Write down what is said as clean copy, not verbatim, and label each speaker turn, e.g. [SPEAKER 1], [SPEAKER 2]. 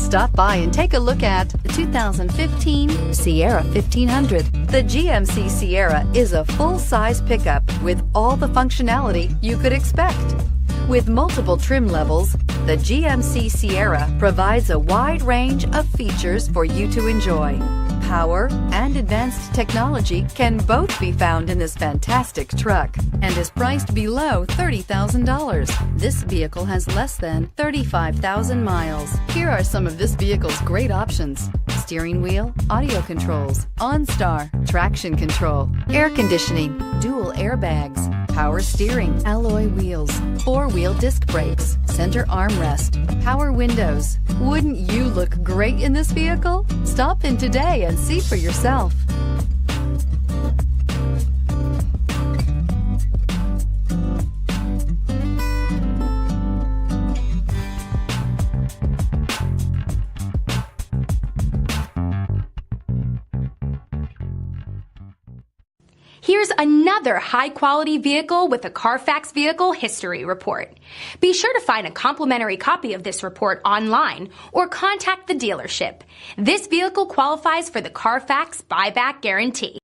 [SPEAKER 1] Stop by and take a look at the 2015 Sierra 1500. The GMC Sierra is a full-size pickup with all the functionality you could expect. With multiple trim levels, the GMC Sierra provides a wide range of features for you to enjoy. Power and advanced technology can both be found in this fantastic truck and is priced below $30,000. This vehicle has less than 35,000 miles. Here are some of this vehicle's great options: steering wheel audio controls, OnStar, traction control, air conditioning, dual airbags, power steering, alloy wheels, four-wheel disc brakes, center armrest, power windows. Wouldn't you look great in this vehicle? Stop in today and see for yourself.
[SPEAKER 2] Here's another high-quality vehicle with a Carfax Vehicle History Report. Be sure to find a complimentary copy of this report online or contact the dealership. This vehicle qualifies for the Carfax Buyback Guarantee.